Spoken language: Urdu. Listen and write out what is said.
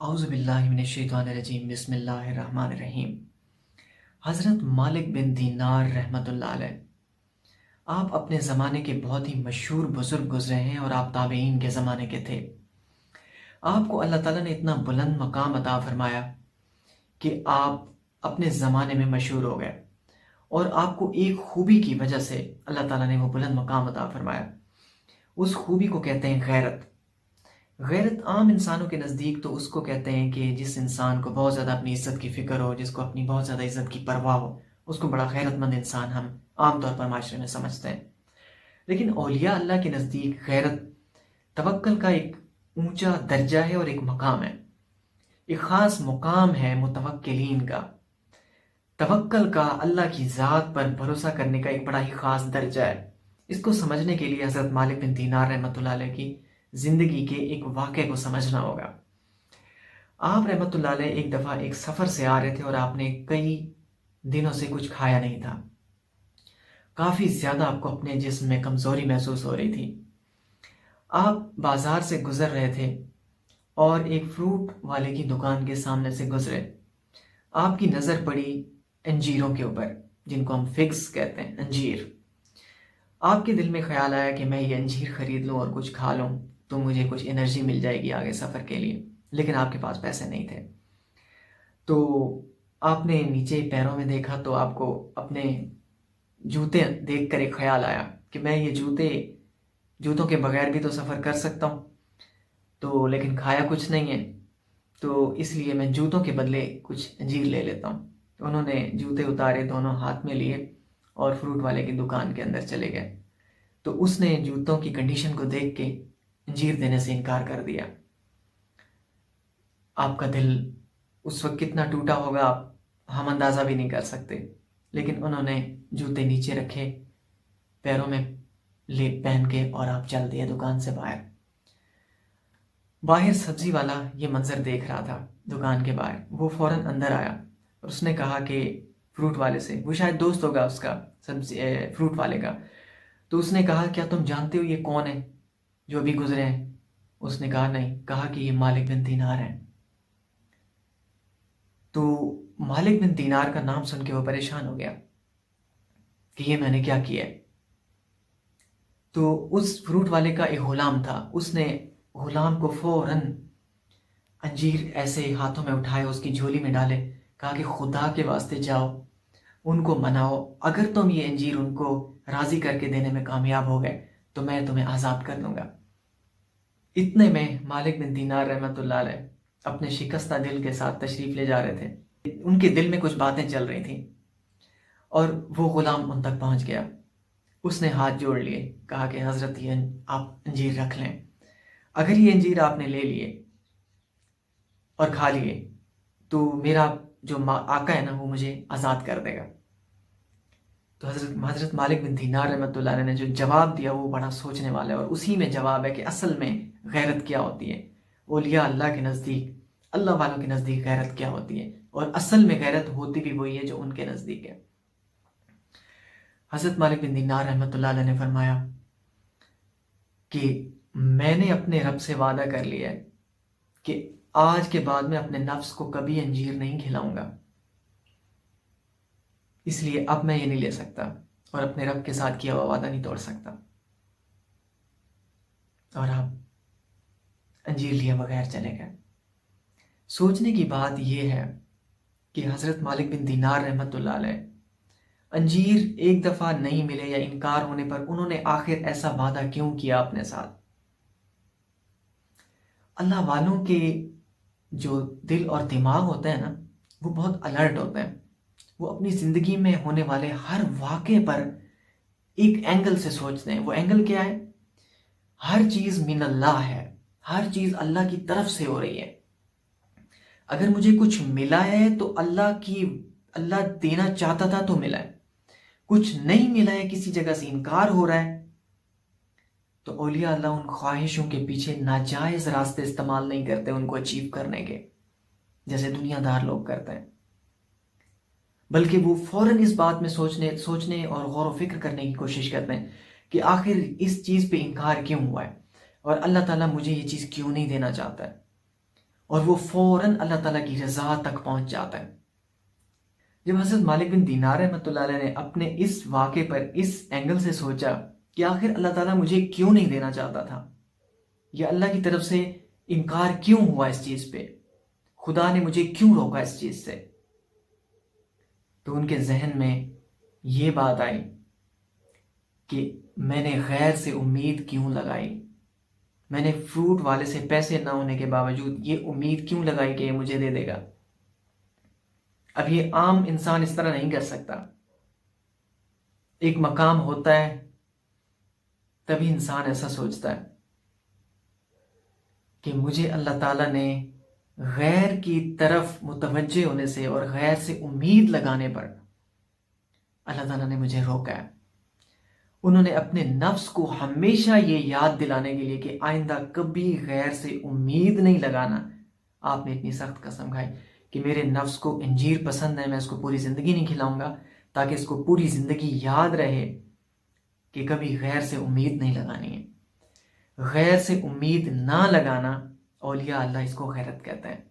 اعوذ باللہ من الشیطان الرجیم، بسم اللہ الرحمن الرحیم۔ حضرت مالک بن دینار رحمۃ اللہ علیہ، آپ اپنے زمانے کے بہت ہی مشہور بزرگ گزرے ہیں اور آپ تابعین کے زمانے کے تھے۔ آپ کو اللہ تعالیٰ نے اتنا بلند مقام عطا فرمایا کہ آپ اپنے زمانے میں مشہور ہو گئے، اور آپ کو ایک خوبی کی وجہ سے اللہ تعالیٰ نے وہ بلند مقام عطا فرمایا۔ اس خوبی کو کہتے ہیں غیرت۔ غیرت عام انسانوں کے نزدیک تو اس کو کہتے ہیں کہ جس انسان کو بہت زیادہ اپنی عزت کی فکر ہو، جس کو اپنی بہت زیادہ عزت کی پرواہ ہو، اس کو بڑا غیرت مند انسان ہم عام طور پر معاشرے میں سمجھتے ہیں۔ لیکن اولیاء اللہ کے نزدیک غیرت توکل کا ایک اونچا درجہ ہے اور ایک مقام ہے، ایک خاص مقام ہے متوکلین کا۔ توکل کا اللہ کی ذات پر بھروسہ کرنے کا ایک بڑا ہی خاص درجہ ہے۔ اس کو سمجھنے کے لیے حضرت مالک بن دینار رحمۃ اللہ علیہ کی زندگی کے ایک واقعے کو سمجھنا ہوگا۔ آپ رحمۃ اللہ علیہ ایک دفعہ ایک سفر سے آ رہے تھے اور آپ نے کئی دنوں سے کچھ کھایا نہیں تھا۔ کافی زیادہ آپ کو اپنے جسم میں کمزوری محسوس ہو رہی تھی۔ آپ بازار سے گزر رہے تھے اور ایک فروٹ والے کی دکان کے سامنے سے گزرے۔ آپ کی نظر پڑی انجیروں کے اوپر، جن کو ہم فگس کہتے ہیں، انجیر۔ آپ کے دل میں خیال آیا کہ میں یہ انجیر خرید لوں اور کچھ کھا لوں تو مجھے کچھ انرجی مل جائے گی آگے سفر کے لیے، لیکن آپ کے پاس پیسے نہیں تھے۔ تو آپ نے نیچے پیروں میں دیکھا تو آپ کو اپنے جوتے دیکھ کر ایک خیال آیا کہ میں یہ جوتوں کے بغیر بھی تو سفر کر سکتا ہوں، تو لیکن کھایا کچھ نہیں ہے، تو اس لیے میں جوتوں کے بدلے کچھ انجیر لے لیتا ہوں۔ تو انہوں نے جوتے اتارے، دونوں ہاتھ میں لیے اور فروٹ والے کی دکان کے اندر چلے گئے۔ تو اس نے جوتوں کی کنڈیشن کو دیکھ کے انجیر دینے سے انکار کر دیا۔ آپ کا دل اس وقت کتنا ٹوٹا ہوگا ہم اندازہ بھی نہیں کر سکتے، لیکن انہوں نے جوتے نیچے رکھے، پیروں میں لے پہن کے، اور آپ چل دیے دکان سے باہر۔ باہر سبزی والا یہ منظر دیکھ رہا تھا دکان کے باہر۔ وہ فوراً اندر آیا اور اس نے کہا کہ فروٹ والے سے، وہ شاید دوست ہوگا اس کا، سبزی فروٹ والے کا، تو اس نے کہا کیا تم جانتے ہو یہ کون ہے جو ابھی گزرے ہیں؟ اس نے کہا نہیں۔ کہا کہ یہ مالک بن دینار ہیں۔ تو مالک بن دینار کا نام سن کے وہ پریشان ہو گیا کہ یہ میں نے کیا کیا ہے۔ تو اس فروٹ والے کا ایک غلام تھا، اس نے غلام کو فوراً انجیر ایسے ہاتھوں میں اٹھائے، اس کی جھولی میں ڈالے، کہا کہ خدا کے واسطے جاؤ ان کو مناؤ، اگر تم یہ انجیر ان کو راضی کر کے دینے میں کامیاب ہو گئے تو میں تمہیں آزاد کر دوں گا۔ اتنے میں مالک بن دینار رحمۃ اللہ علیہ اپنے شکستہ دل کے ساتھ تشریف لے جا رہے تھے۔ ان کے دل میں کچھ باتیں چل رہی تھیں اور وہ غلام ان تک پہنچ گیا۔ اس نے ہاتھ جوڑ لیے، کہا کہ حضرت یہ آپ انجیر رکھ لیں، اگر یہ انجیر آپ نے لے لیے اور کھا لیے تو میرا جو آقا ہے نا وہ مجھے آزاد کر دے گا۔ تو حضرت مالک بن دینار رحمۃ اللہ علیہ نے جو جواب دیا وہ بڑا سوچنے والا ہے، اور اسی میں جواب ہے کہ اصل میں غیرت کیا ہوتی ہے۔ اولیاء اللہ کے نزدیک، اللہ والوں کے نزدیک غیرت کیا ہوتی ہے، اور اصل میں غیرت ہوتی بھی وہی ہے جو ان کے نزدیک ہے۔ حضرت مالک بن دینار رحمۃ اللہ علیہ نے فرمایا کہ میں نے اپنے رب سے وعدہ کر لیا ہے کہ آج کے بعد میں اپنے نفس کو کبھی انجیر نہیں کھلاؤں گا، اس لیے اب میں یہ نہیں لے سکتا اور اپنے رب کے ساتھ کیا ہوا وعدہ نہیں توڑ سکتا۔ اور آپ انجیر لیے بغیر چلے گئے۔ سوچنے کی بات یہ ہے کہ حضرت مالک بن دینار رحمۃ اللہ علیہ انجیر ایک دفعہ نہیں ملے یا انکار ہونے پر انہوں نے آخر ایسا وعدہ کیوں کیا اپنے ساتھ؟ اللہ والوں کے جو دل اور دماغ ہوتے ہیں نا وہ بہت الرٹ ہوتے ہیں، وہ اپنی زندگی میں ہونے والے ہر واقعے پر ایک اینگل سے سوچتے ہیں۔ وہ اینگل کیا ہے؟ ہر چیز من اللہ ہے، ہر چیز اللہ کی طرف سے ہو رہی ہے۔ اگر مجھے کچھ ملا ہے تو اللہ دینا چاہتا تھا تو ملا ہے، کچھ نہیں ملا ہے، کسی جگہ سے انکار ہو رہا ہے، تو اولیاء اللہ ان خواہشوں کے پیچھے ناجائز راستے استعمال نہیں کرتے ان کو اچیو کرنے کے، جیسے دنیا دار لوگ کرتے ہیں، بلکہ وہ فوراً اس بات میں سوچنے اور غور و فکر کرنے کی کوشش کرتے ہیں کہ آخر اس چیز پہ انکار کیوں ہوا ہے اور اللہ تعالیٰ مجھے یہ چیز کیوں نہیں دینا چاہتا ہے۔ اور وہ فوراً اللہ تعالیٰ کی رضا تک پہنچ جاتا ہے۔ جب حضرت مالک بن دینار رحمۃ اللہ علیہ نے اپنے اس واقعے پر اس اینگل سے سوچا کہ آخر اللہ تعالیٰ مجھے کیوں نہیں دینا چاہتا تھا، یا اللہ کی طرف سے انکار کیوں ہوا اس چیز پہ، خدا نے مجھے کیوں روکا اس چیز سے، تو ان کے ذہن میں یہ بات آئی کہ میں نے غیر سے امید کیوں لگائی، میں نے فروٹ والے سے پیسے نہ ہونے کے باوجود یہ امید کیوں لگائی کہ یہ مجھے دے دے گا۔ اب یہ عام انسان اس طرح نہیں کر سکتا، ایک مقام ہوتا ہے تبھی انسان ایسا سوچتا ہے کہ مجھے اللہ تعالیٰ نے غیر کی طرف متوجہ ہونے سے اور غیر سے امید لگانے پر اللہ تعالیٰ نے مجھے روکا ہے۔ انہوں نے اپنے نفس کو ہمیشہ یہ یاد دلانے کے لیے کہ آئندہ کبھی غیر سے امید نہیں لگانا، آپ نے اتنی سخت قسم کھائی کہ میرے نفس کو انجیر پسند ہے، میں اس کو پوری زندگی نہیں کھلاؤں گا، تاکہ اس کو پوری زندگی یاد رہے کہ کبھی غیر سے امید نہیں لگانی ہے۔ غیر سے امید نہ لگانا، اولیاء اللہ اس کو غیرت کہتا ہے۔